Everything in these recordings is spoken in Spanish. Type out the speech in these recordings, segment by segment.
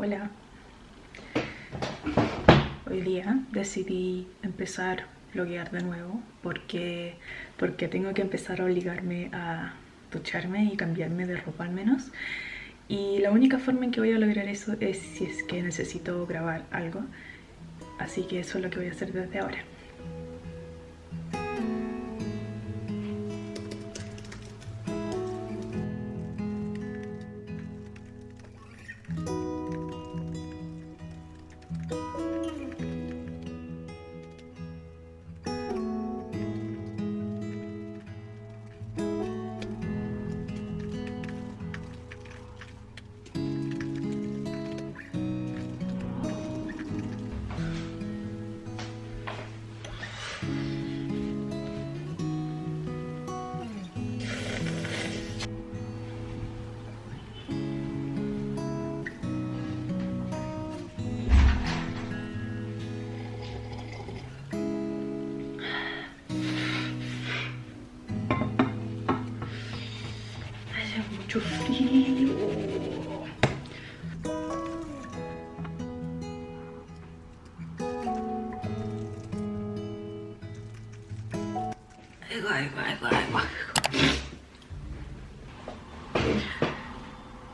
Hola. Hoy día decidí empezar a vloguear de nuevo porque tengo que empezar a obligarme a ducharme y cambiarme de ropa al menos. Y la única forma en que voy a lograr eso es si es que necesito grabar algo. Así que eso es lo que voy a hacer desde ahora. Hace mucho frío.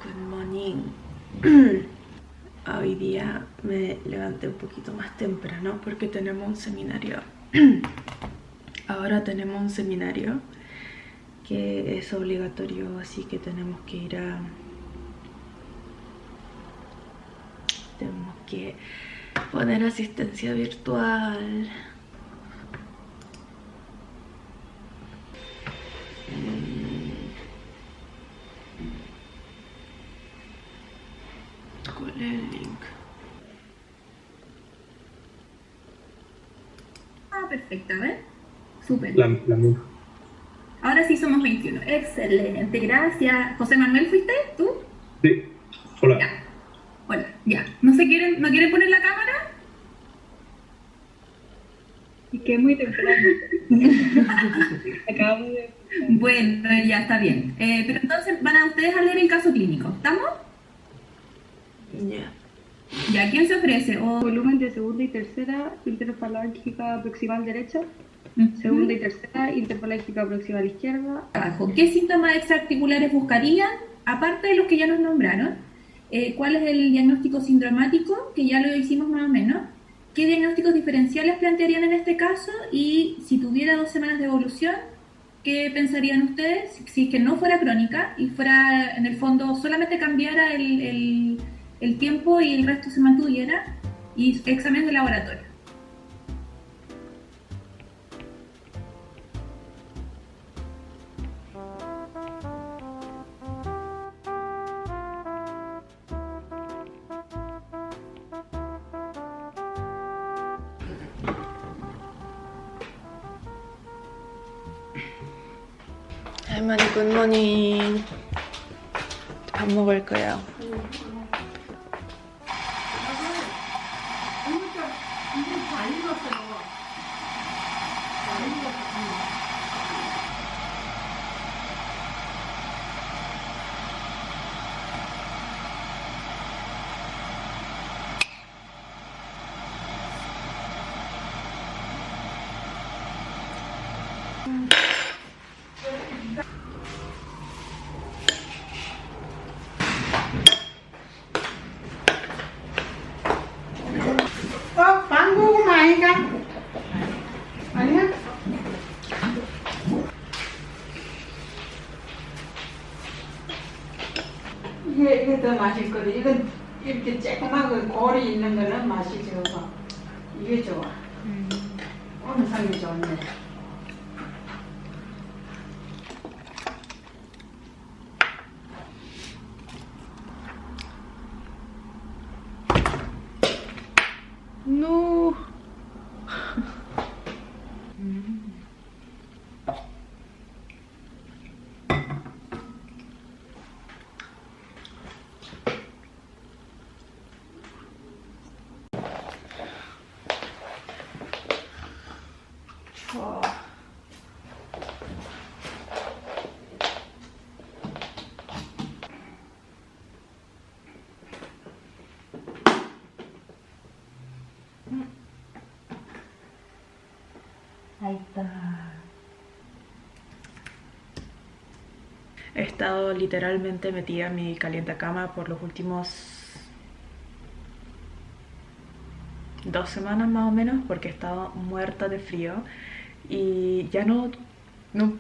Good morning. Hoy día me levanté un poquito más temprano porque tenemos un seminario. Ahora tenemos un seminario que es obligatorio, así que tenemos que ir a... Tenemos que poner asistencia virtual. ¿Cuál es el link? Perfecto, a ver. Súper. La misma. Ahora sí somos 21. Excelente, gracias. José Manuel, ¿fuiste tú? Sí. Hola. Ya. Hola, ya. ¿No quieren poner la cámara? Y que es muy temprano. Acabamos de... Bueno, ya está bien. Pero entonces van a ustedes a leer el caso clínico. ¿Estamos? Ya. Ya, ¿quién se ofrece? Volumen de segunda y tercera, interfalángica proximal derecha. Ujú. Segunda y tercera, interfalángica proximal izquierda. Abajo. ¿Qué síntomas extraarticulares buscarían? Aparte de los que ya nos nombraron. ¿Cuál es el diagnóstico sindromático? Que ya lo hicimos más o menos. ¿Qué diagnósticos diferenciales plantearían en este caso? Y si tuviera 2 semanas de evolución, ¿qué pensarían ustedes? Si es que no fuera crónica y fuera, en el fondo, solamente cambiara el tiempo y el resto se mantuviera, y exámenes de laboratorio. 할머니 굿모닝. 밥 먹을 거야. 방구구나 아이가? 아니야? 이게 더 맛있거든. 이건 이렇게 쬐끔하고 골이 있는 거는 맛이 적어. 이게 좋아. 오늘 상이 좋네. No. He estado literalmente metida en mi calientacama por los últimos 2 semanas más o menos, porque he estado muerta de frío y ya no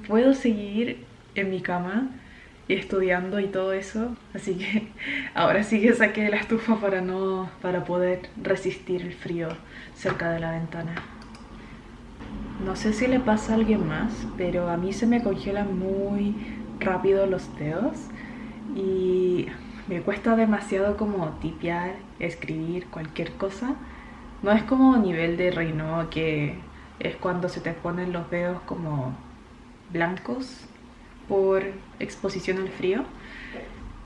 puedo seguir en mi cama estudiando y todo eso, así que ahora sí que saqué la estufa para poder resistir el frío cerca de la ventana. No sé si le pasa a alguien más, pero a mí se me congelan muy rápido los dedos y me cuesta demasiado como tipear, escribir cualquier cosa. No es como nivel de Raynaud, que es cuando se te ponen los dedos como blancos por exposición al frío,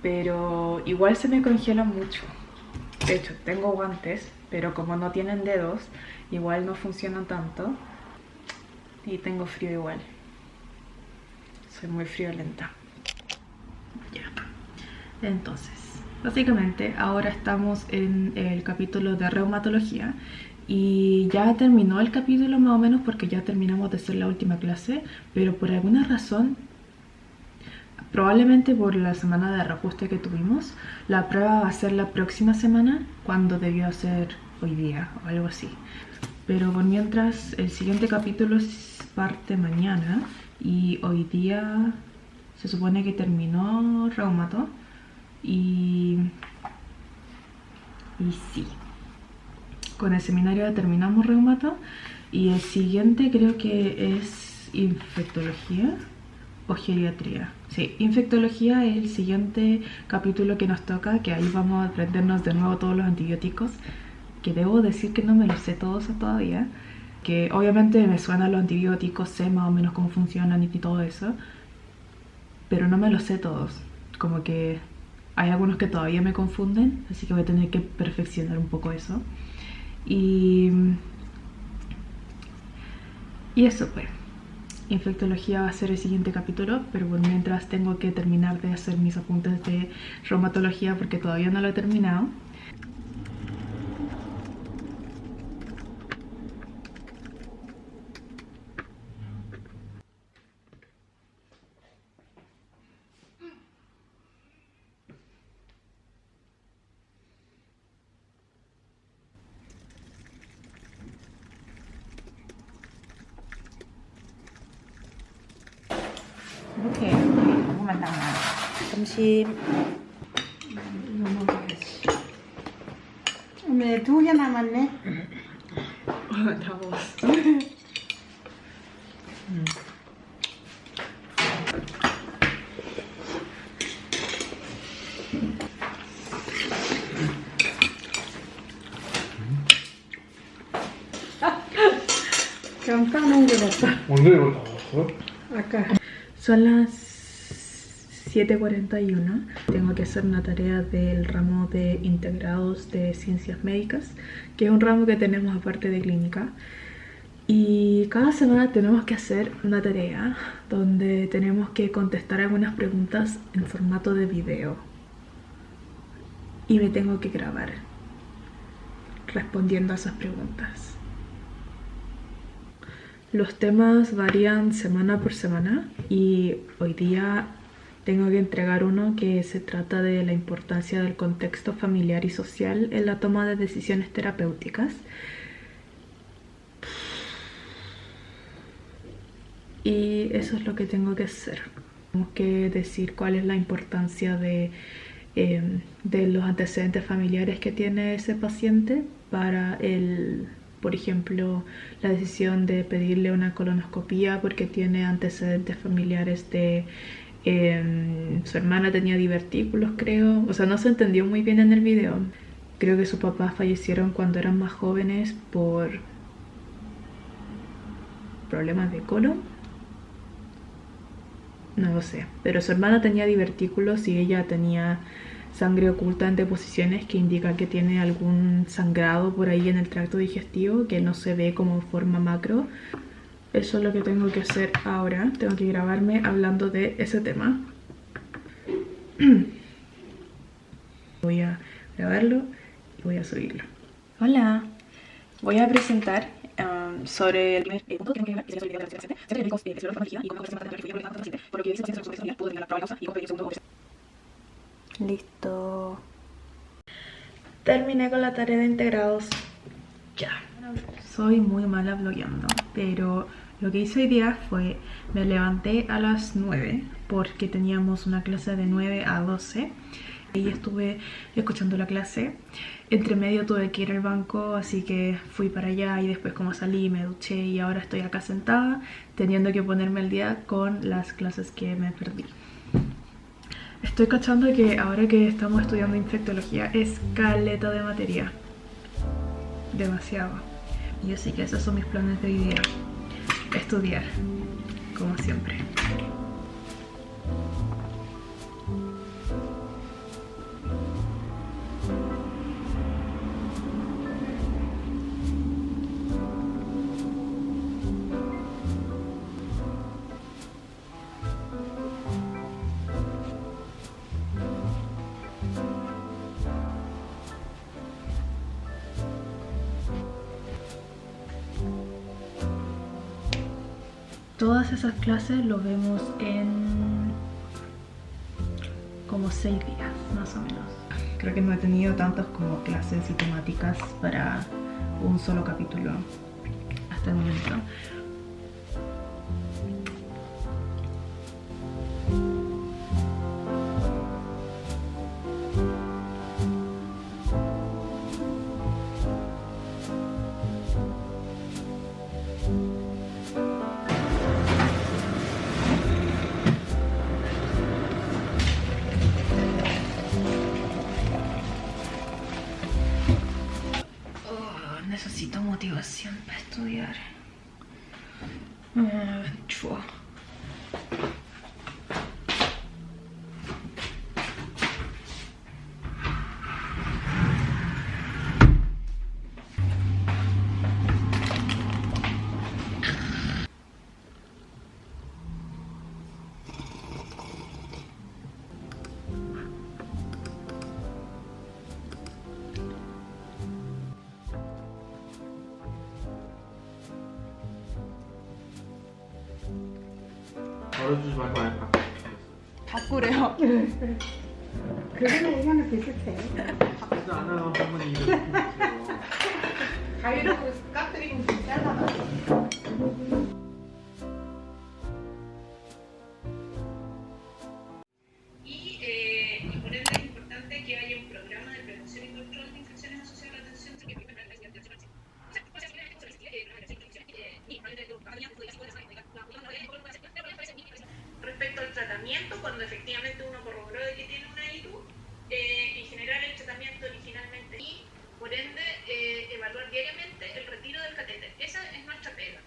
pero igual se me congelan mucho. De hecho, tengo guantes, pero como no tienen dedos, igual no funcionan tanto y tengo frío igual. Soy muy friolenta. Ya. Entonces, básicamente ahora estamos en el capítulo de reumatología y ya terminó el capítulo más o menos porque ya terminamos de hacer la última clase, pero por alguna razón, probablemente por la semana de reajuste que tuvimos, la prueba va a ser la próxima semana, cuando debió ser hoy día o algo así. Pero por mientras, el siguiente capítulo parte mañana y hoy día se supone que terminó reumato y sí, con el seminario terminamos reumato y el siguiente creo que es infectología o geriatría. Sí, infectología es el siguiente capítulo que nos toca, que ahí vamos a aprendernos de nuevo todos los antibióticos, que debo decir que no me los sé todos todavía, que obviamente me suenan los antibióticos, sé más o menos cómo funcionan y todo eso, pero no me los sé todos, como que hay algunos que todavía me confunden, así que voy a tener que perfeccionar un poco eso. Y eso pues, infectología va a ser el siguiente capítulo, pero bueno, mientras tengo que terminar de hacer mis apuntes de reumatología porque todavía no lo he terminado. 이렇게 너무만 딱 나와. 점심 어메 2개 남았네. 다 먹었어. 좀 까놓은 게 같다. 언제 이걸 다 먹었어? 아까. Son las 7:41. Tengo que hacer una tarea del ramo de integrados de ciencias médicas, que es un ramo que tenemos aparte de clínica. Y cada semana tenemos que hacer una tarea donde tenemos que contestar algunas preguntas en formato de video. Y me tengo que grabar respondiendo a esas preguntas. Los temas varían semana por semana y hoy día tengo que entregar uno que se trata de la importancia del contexto familiar y social en la toma de decisiones terapéuticas. Y eso es lo que tengo que hacer. Tengo que decir cuál es la importancia de los antecedentes familiares que tiene ese paciente para por ejemplo, la decisión de pedirle una colonoscopía porque tiene antecedentes familiares de su hermana tenía divertículos, creo. O sea, no se entendió muy bien en el video. Creo que sus papás fallecieron cuando eran más jóvenes por problemas de colon. No lo sé. Pero su hermana tenía divertículos y ella tenía sangre oculta en deposiciones, que indica que tiene algún sangrado por ahí en el tracto digestivo que no se ve como forma macro. Eso es lo que tengo que hacer ahora. Tengo que grabarme hablando de ese tema. Voy a grabarlo y voy a subirlo. Hola, voy a presentar sobre el primer punto que tengo que hablar, que sería sobre la actividad del paciente, centros médicos que se lo energía y cómo mejor se trata de la paciente, por lo que dice el paciente sobre pudo tener la probable causa y cómo pedir segundo. Listo. Terminé con la tarea de integrados. Ya. Soy muy mala blogueando, pero lo que hice hoy día fue, me levanté a las 9 porque teníamos una clase de 9 a 12 y estuve escuchando la clase. Entre medio tuve que ir al banco, así que fui para allá y después como salí me duché y ahora estoy acá sentada teniendo que ponerme al día con las clases que me perdí. Estoy cachando que ahora que estamos estudiando infectología es caleta de materia. Demasiado. Y así que esos son mis planes de hoy día. Estudiar, como siempre. Todas esas clases lo vemos en como 6 días, más o menos. Creo que no he tenido tantas como clases y temáticas para un solo capítulo hasta el momento. Necesito motivación para estudiar. Chua. 덜어주지 말고 할까? 바꾸래요. 그거는 이거는 비슷해. 그래서 안 하고 할머니 이거 주세요. 가위로 까뜨리면 잘라놔. Y por ende es importante que haya un programa de prevención y control de infecciones asociadas a la atención. Respecto al tratamiento, cuando efectivamente uno corroboró de que tiene una ITU, en general el tratamiento originalmente y por ende evaluar diariamente el retiro del catéter. Esa es nuestra pega.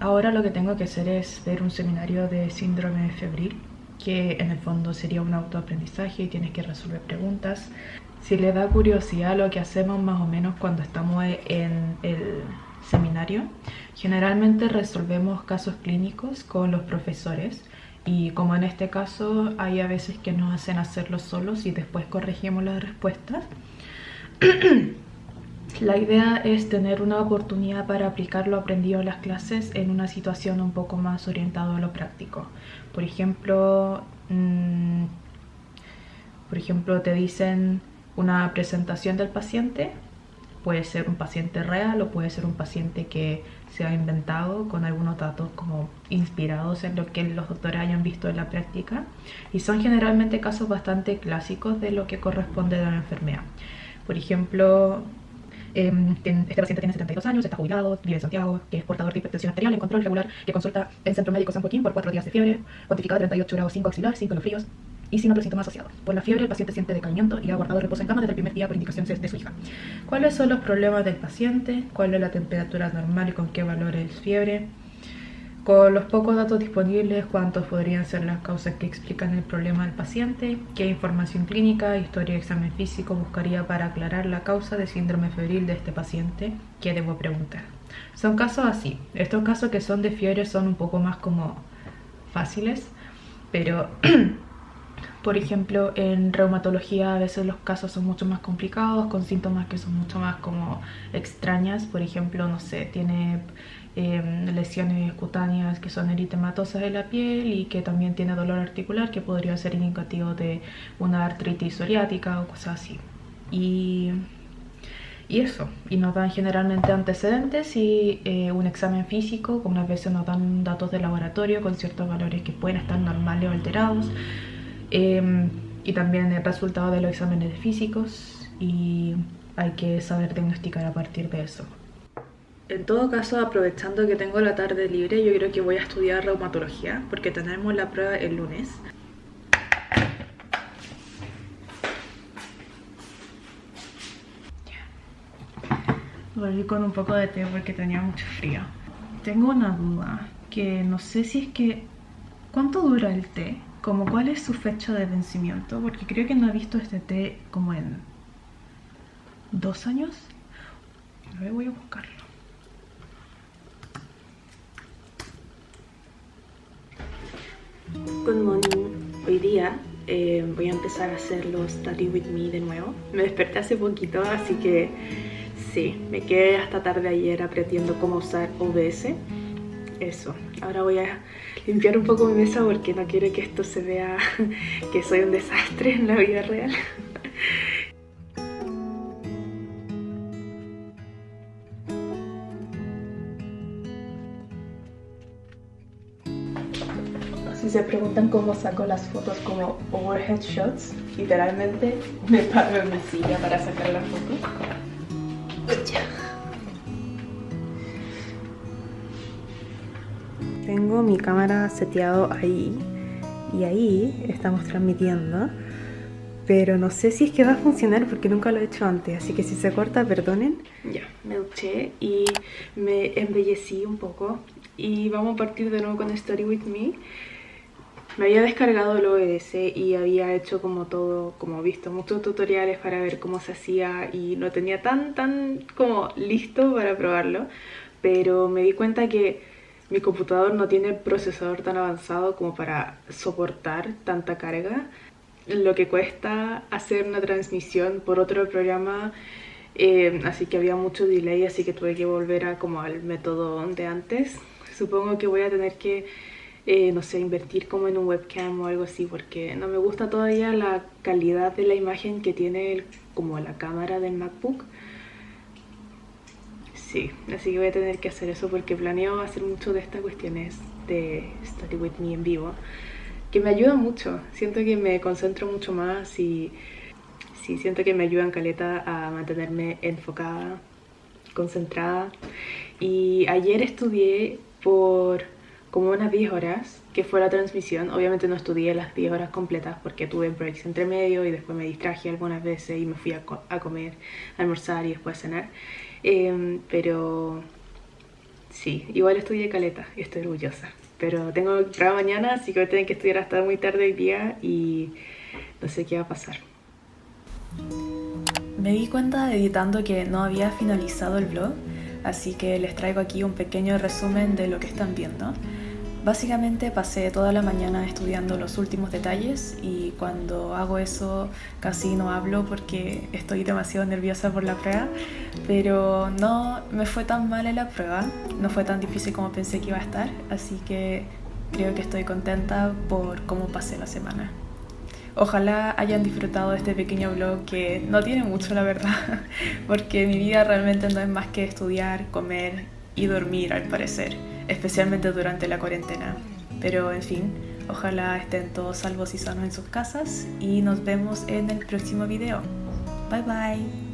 Ahora lo que tengo que hacer es ver un seminario de síndrome febril, que en el fondo sería un autoaprendizaje y tienes que resolver preguntas. Si le da curiosidad lo que hacemos más o menos cuando estamos en el seminario, generalmente resolvemos casos clínicos con los profesores y como en este caso hay a veces que nos hacen hacerlo solos y después corregimos las respuestas. La idea es tener una oportunidad para aplicar lo aprendido en las clases en una situación un poco más orientada a lo práctico. Por ejemplo, te dicen una presentación del paciente. Puede ser un paciente real o puede ser un paciente que se ha inventado con algunos datos como inspirados en lo que los doctores hayan visto en la práctica. Y son generalmente casos bastante clásicos de lo que corresponde a la enfermedad. Por ejemplo, este paciente tiene 72 años, está jubilado, vive en Santiago, que es portador de hipertensión arterial en control regular, que consulta en Centro Médico San Joaquín por 4 días de fiebre, cuantificada 38 grados 5 axilar, 5 fríos y sin otros síntomas asociados. Por la fiebre, el paciente siente decaimiento y ha guardado reposo en cama desde el primer día por indicación de su hija. ¿Cuáles son los problemas del paciente? ¿Cuál es la temperatura normal y con qué valores es fiebre? Con los pocos datos disponibles, ¿cuántos podrían ser las causas que explican el problema del paciente? ¿Qué información clínica, historia y examen físico buscaría para aclarar la causa de síndrome febril de este paciente? ¿Qué debo preguntar? Son casos así. Estos casos que son de fiebre son un poco más como fáciles, pero por ejemplo en reumatología a veces los casos son mucho más complicados, con síntomas que son mucho más como extrañas. Por ejemplo, no sé, tiene lesiones cutáneas que son eritematosas de la piel y que también tiene dolor articular que podría ser indicativo de una artritis psoriática o cosas así. Y eso, y nos dan generalmente antecedentes y un examen físico, unas veces nos dan datos de laboratorio con ciertos valores que pueden estar normales o alterados, y también el resultado de los exámenes físicos, y hay que saber diagnosticar a partir de eso. En todo caso, aprovechando que tengo la tarde libre, yo creo que voy a estudiar reumatología porque tenemos la prueba el lunes. Volví con un poco de té porque tenía mucho frío. Tengo una duda, que no sé si es que... ¿Cuánto dura el té? Como cuál es su fecha de vencimiento, porque creo que no he visto este té como en 2 años. A ver, voy a buscarlo. Good morning. Hoy día voy a empezar a hacer los Study With Me de nuevo. Me desperté hace poquito, así que sí, me quedé hasta tarde ayer aprendiendo cómo usar OBS. Eso, ahora voy a limpiar un poco mi mesa porque no quiero que esto se vea que soy un desastre en la vida real. Si se preguntan cómo saco las fotos como overhead shots, literalmente me paro en mi silla para sacar las fotos. Tengo mi cámara seteado ahí y ahí estamos transmitiendo, pero no sé si es que va a funcionar porque nunca lo he hecho antes, así que si se corta, perdonen. Ya, me duché y me embellecí un poco y vamos a partir de nuevo con Study With Me. Me había descargado el OBS y había hecho como todo, como visto muchos tutoriales para ver cómo se hacía y no tenía tan como listo para probarlo, pero me di cuenta que mi computador no tiene el procesador tan avanzado como para soportar tanta carga, lo que cuesta hacer una transmisión por otro programa, así que había mucho delay, así que tuve que volver a como al método de antes. Supongo que voy a tener que no sé, invertir como en un webcam o algo así porque no me gusta todavía la calidad de la imagen que tiene como la cámara del MacBook. Sí, así que voy a tener que hacer eso porque planeo hacer mucho de estas cuestiones de Study With Me en vivo, que me ayudan mucho. Siento que me concentro mucho más y sí, siento que me ayudan caleta a mantenerme enfocada, concentrada. Y ayer estudié por como unas 10 horas, que fue la transmisión. Obviamente no estudié las 10 horas completas porque tuve breaks entre medio y después me distraje algunas veces y me fui a comer, a almorzar y después a cenar. Pero sí, igual estudié caleta y estoy orgullosa. Pero tengo prueba mañana, así que voy a tener que estudiar hasta muy tarde hoy día y no sé qué va a pasar. Me di cuenta editando que no había finalizado el vlog, así que les traigo aquí un pequeño resumen de lo que están viendo. Básicamente pasé toda la mañana estudiando los últimos detalles y cuando hago eso casi no hablo porque estoy demasiado nerviosa por la prueba, pero no me fue tan mal en la prueba, no fue tan difícil como pensé que iba a estar, así que creo que estoy contenta por cómo pasé la semana. Ojalá hayan disfrutado de este pequeño vlog que no tiene mucho, la verdad, porque mi vida realmente no es más que estudiar, comer y dormir al parecer, especialmente durante la cuarentena. Pero en fin, ojalá estén todos salvos y sanos en sus casas y nos vemos en el próximo video. Bye bye.